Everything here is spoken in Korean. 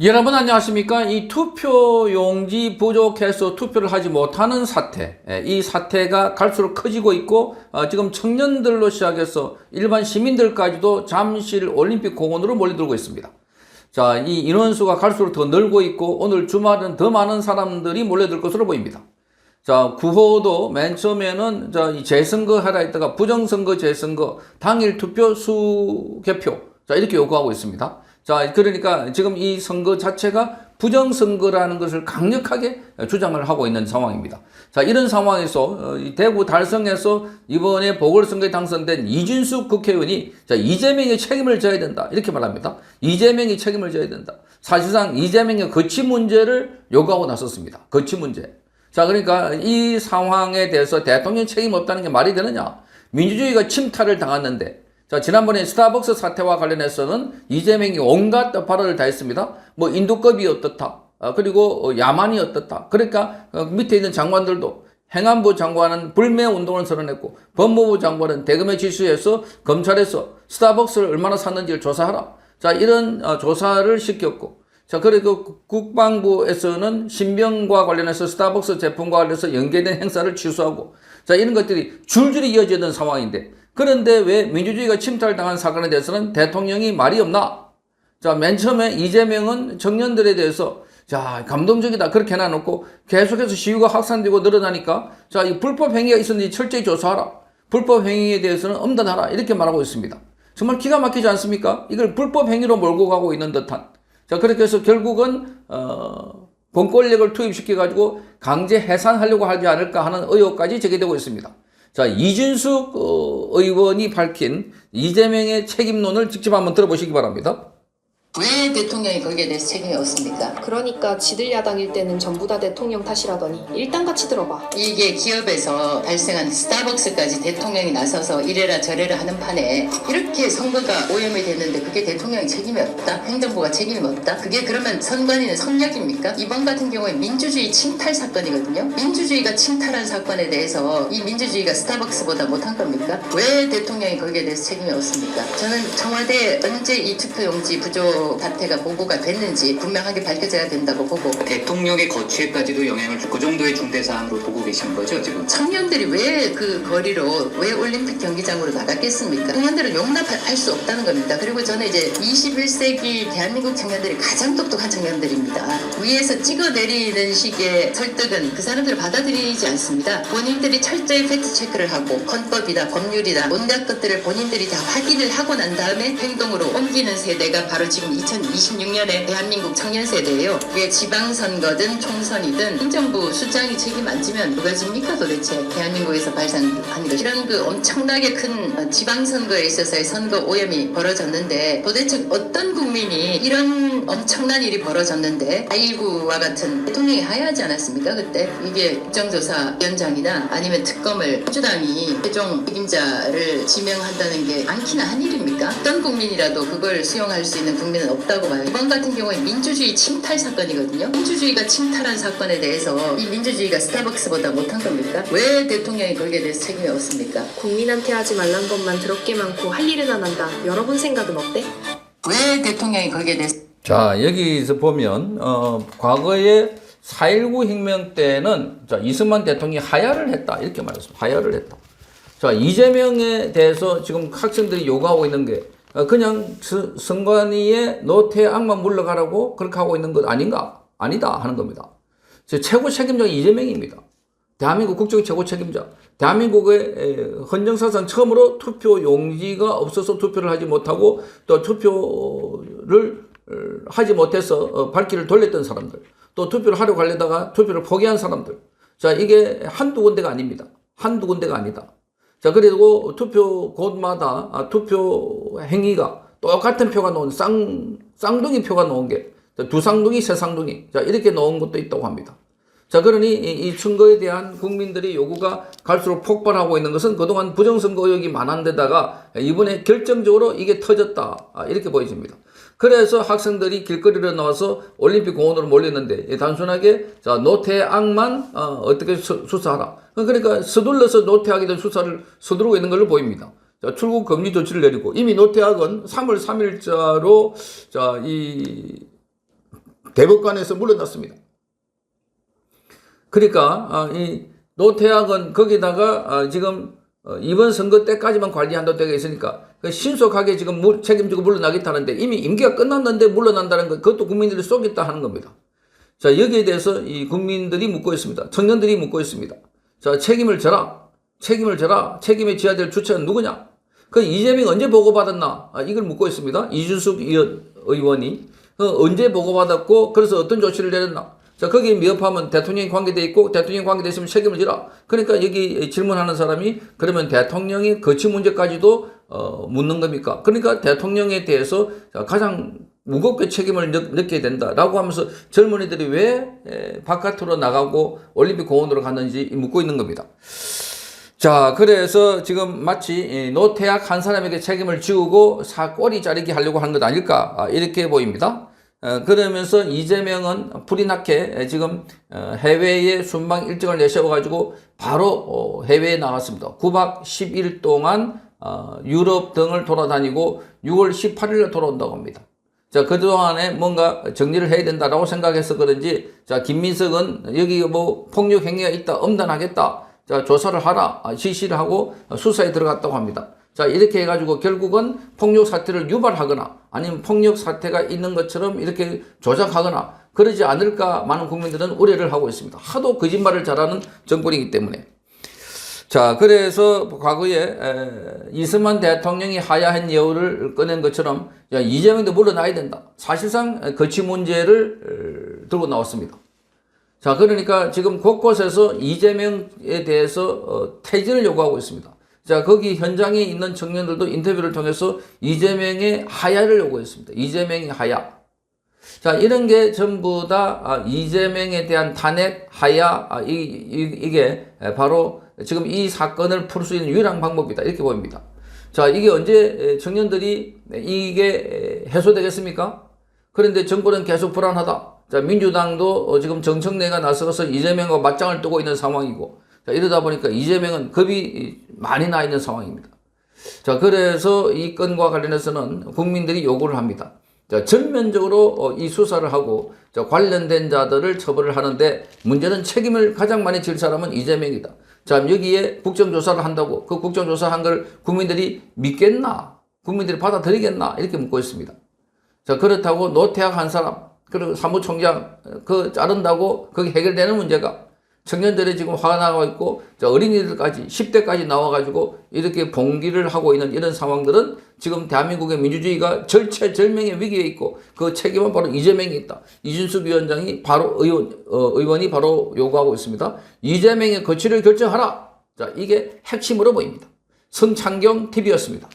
여러분 안녕하십니까? 이 투표용지 부족해서 투표를 하지 못하는 사태, 이 사태가 갈수록 커지고 있고 지금 청년들로 시작해서 일반 시민들까지도 잠실 올림픽 공원으로 몰려들고 있습니다. 자, 이 인원수가 갈수록 더 늘고 있고 오늘 주말은 더 많은 사람들이 몰려들 것으로 보입니다. 자, 구호도 맨 처음에는 이 재선거 하라 했다가 부정선거 재선거 당일 투표 수개표, 자, 이렇게 요구하고 있습니다. 자, 그러니까 지금 이 선거 자체가 부정선거라는 것을 강력하게 주장을 하고 있는 상황입니다. 자, 이런 상황에서 대구 달성에서 이번에 보궐선거에 당선된 이준숙 국회의원이 자, 이재명이 책임을 져야 된다, 이렇게 말합니다. 이재명이 책임을 져야 된다. 사실상 이재명의 거취 문제를 요구하고 나섰습니다. 거취 문제. 자, 그러니까 이 상황에 대해서 대통령 책임 없다는 게 말이 되느냐? 민주주의가 침탈을 당했는데, 자, 지난번에 스타벅스 사태와 관련해서는 이재명이 온갖 발언을 다 했습니다. 뭐 인도급이 어떻다, 그리고 야만이 어떻다. 그러니까 밑에 있는 장관들도, 행안부 장관은 불매 운동을 선언했고 법무부 장관은 대금에 지수해서 검찰에서 스타벅스를 얼마나 샀는지를 조사하라. 자, 이런 조사를 시켰고, 자, 그리고 국방부에서는 신병과 관련해서 스타벅스 제품과 관련해서 연계된 행사를 취소하고, 자, 이런 것들이 줄줄이 이어지는 상황인데, 그런데 왜 민주주의가 침탈당한 사건에 대해서는 대통령이 말이 없나? 자, 맨 처음에 이재명은 청년들에 대해서 자, 감동적이다, 그렇게 해놔놓고 계속해서 시위가 확산되고 늘어나니까 자, 이 불법 행위가 있었는지 철저히 조사하라, 불법 행위에 대해서는 엄단하라, 이렇게 말하고 있습니다. 정말 기가 막히지 않습니까? 이걸 불법 행위로 몰고 가고 있는 듯한. 자, 그렇게 해서 결국은 공권력을 투입시켜가지고 강제 해산하려고 하지 않을까 하는 의혹까지 제기되고 있습니다. 자, 이준숙 의원이 밝힌 이재명의 책임론을 직접 한번 들어보시기 바랍니다. 왜 대통령이 거기에 대해서 책임이 없습니까? 그러니까 지들 야당일 때는 전부 다 대통령 탓이라더니 일단 같이 들어봐. 이게 기업에서 발생한 스타벅스까지 대통령이 나서서 이래라 저래라 하는 판에 이렇게 선거가 오염이 됐는데 그게 대통령이 책임이 없다? 행정부가 책임이 없다? 그게 그러면 선관위는 성역입니까? 이번 같은 경우에 민주주의 침탈 사건이거든요. 민주주의가 침탈한 사건에 대해서 이 민주주의가 스타벅스보다 못한 겁니까? 왜 대통령이 거기에 대해서 책임이 없습니까? 저는 청와대에 언제 이 투표용지 부족 사태가 보고가 됐는지 분명하게 밝혀져야 된다고 보고, 대통령의 거취에까지도 영향을 줄 그 정도의 중대 사안으로 보고 계신 거죠, 지금? 청년들이 왜 그 거리로, 왜 올림픽 경기장으로 나갔겠습니까? 청년들은 용납할 수 없다는 겁니다. 그리고 저는 이제 21세기 대한민국 청년들이 가장 똑똑한 청년들입니다. 위에서 찍어내리는 식의 설득은 그 사람들을 받아들이지 않습니다. 본인들이 철저히 팩트체크를 하고 헌법이다, 법률이다, 온갖 것들을 본인들이 다 확인을 하고 난 다음에 행동으로 옮기는 세대가 바로 지금 2026년에 대한민국 청년 세대예요. 이게 지방선거든 총선이든 행정부 수장이 책임 안 지면 누가 집니까 도대체? 대한민국에서 발생한 것. 이런 그 엄청나게 큰 지방선거에 있어서의 선거 오염이 벌어졌는데 도대체 어떤 국민이 이런 엄청난 일이 벌어졌는데 4.19와 같은 대통령이 하야하지 않았습니까? 그때 이게 국정조사위원장이나 아니면 특검을 민주당이 최종 책임자를 지명한다는 게 많기나 한 일입니까? 어떤 국민이라도 그걸 수용할 수 있는 국민은 없다고 봐요. 이번 같은 경우에 민주주의 침탈 사건이거든요. 민주주의가 침탈한 사건에 대해서 이 민주주의가 스타벅스보다 못한 겁니까? 왜 대통령이 거기에 대해서 책임이 없습니까? 국민한테 하지 말란 것만 더럽게 많고 할 일은 안 한다. 여러분 생각은 어때? 왜 대통령이 거기에 대해서 자, 여기서 보면 과거에 4.19 혁명 때는 자, 이승만 대통령이 하야를 했다, 이렇게 말했습니다. 하야를 했다. 자, 이재명에 대해서 지금 학생들이 요구하고 있는 게 그냥 선관위에 노태 악만 물러가라고 그렇게 하고 있는 것 아닌가? 아니다 하는 겁니다. 최고 책임자가 이재명입니다. 대한민국 국정의 최고 책임자. 대한민국의 헌정사상 처음으로 투표 용지가 없어서 투표를 하지 못하고 또 투표를 하지 못해서 발길을 돌렸던 사람들, 또 투표를 하려고 하려다가 투표를 포기한 사람들. 자, 이게 한두 군데가 아닙니다. 한두 군데가 아니다. 자, 그리고 투표 곳마다 투표 행위가 똑같은 표가 나온 쌍둥이 표가 나온 게 두 쌍둥이, 세 쌍둥이, 자, 이렇게 나온 것도 있다고 합니다. 자, 그러니 이 선거에 대한 국민들의 요구가 갈수록 폭발하고 있는 것은 그동안 부정선거 의혹이 많은 데다가 이번에 결정적으로 이게 터졌다, 이렇게 보여집니다. 그래서 학생들이 길거리로 나와서 올림픽 공원으로 몰렸는데 단순하게 자, 노태악만 어떻게 수사하라. 그러니까 서둘러서 노태악에 대한 수사를 서두르고 있는 걸로 보입니다. 자, 출국 금지 조치를 내리고 이미 노태악은 3월 3일자로 자, 이 대법관에서 물러났습니다. 그러니까 이 노태악은 거기다가 지금 이번 선거 때까지만 관리한다고 되어 있으니까 신속하게 지금 책임지고 물러나겠다는데 이미 임기가 끝났는데 물러난다는 것, 그것도 국민들이 쏘겠다 하는 겁니다. 자, 여기에 대해서 이 국민들이 묻고 있습니다. 청년들이 묻고 있습니다. 자, 책임을 져라. 책임을 져라. 책임에 져야 될 주체는 누구냐? 그 이재명 언제 보고받았나? 이걸 묻고 있습니다. 이준숙 의원이 언제 보고받았고 그래서 어떤 조치를 내렸나? 자, 거기에 미흡하면 대통령이 관계돼 있고 대통령이 관계돼 있으면 책임을 지라. 그러니까 여기 질문하는 사람이 그러면 대통령의 거취 문제까지도 묻는 겁니까? 그러니까 대통령에 대해서 가장 무겁게 책임을 느껴야 된다라고 하면서 젊은이들이 왜 바깥으로 나가고 올림픽 공원으로 갔는지 묻고 있는 겁니다. 자, 그래서 지금 마치 노태악 한 사람에게 책임을 지우고 꼬리 자르기 하려고 하는 것 아닐까 이렇게 보입니다. 그러면서 이재명은 불이 나게 지금 해외에 순방 일정을 내세워가지고 바로 해외에 나갔습니다. 9박 10일 동안 유럽 등을 돌아다니고 6월 18일에 돌아온다고 합니다. 자, 그동안에 뭔가 정리를 해야 된다라고 생각해서 그런지, 자, 김민석은 여기 뭐 폭력 행위가 있다, 엄단하겠다. 자, 조사를 하라, 지시를 하고 수사에 들어갔다고 합니다. 자, 이렇게 해가지고 결국은 폭력 사태를 유발하거나 아니면 폭력 사태가 있는 것처럼 이렇게 조작하거나 그러지 않을까 많은 국민들은 우려를 하고 있습니다. 하도 거짓말을 잘하는 정권이기 때문에. 자, 그래서 과거에 이승만 대통령이 하야한 예우를 꺼낸 것처럼 이재명도 물러나야 된다. 사실상 거취 문제를 들고 나왔습니다. 자, 그러니까 지금 곳곳에서 이재명에 대해서 퇴진을 요구하고 있습니다. 자, 거기 현장에 있는 청년들도 인터뷰를 통해서 이재명의 하야를 요구했습니다. 이재명의 하야. 자, 이런 게 전부 다 이재명에 대한 탄핵, 하야, 이게 바로 지금 이 사건을 풀 수 있는 유일한 방법이다. 이렇게 보입니다. 자, 이게 언제 청년들이 이게 해소되겠습니까? 그런데 정권은 계속 불안하다. 자, 민주당도 지금 정청래가 나서서 이재명과 맞짱을 뜨고 있는 상황이고, 자, 이러다 보니까 이재명은 겁이 많이 나 있는 상황입니다. 자, 그래서 이 건과 관련해서는 국민들이 요구를 합니다. 자, 전면적으로 이 수사를 하고, 자, 관련된 자들을 처벌을 하는데 문제는 책임을 가장 많이 질 사람은 이재명이다. 자, 여기에 국정조사를 한다고 그 국정조사한 걸 국민들이 믿겠나? 국민들이 받아들이겠나? 이렇게 묻고 있습니다. 자, 그렇다고 노태악 한 사람, 그리고 사무총장 자른다고 그게 해결되는 문제가 청년들이 지금 화가 나고 있고, 자, 어린이들까지 10대까지 나와가지고 이렇게 봉기를 하고 있는 이런 상황들은 지금 대한민국의 민주주의가 절체절명의 위기에 있고 그 책임은 바로 이재명이 있다. 이준숙 위원장이 바로 의원이 바로 요구하고 있습니다. 이재명의 거취를 결정하라. 자, 이게 핵심으로 보입니다. 성창경 TV였습니다.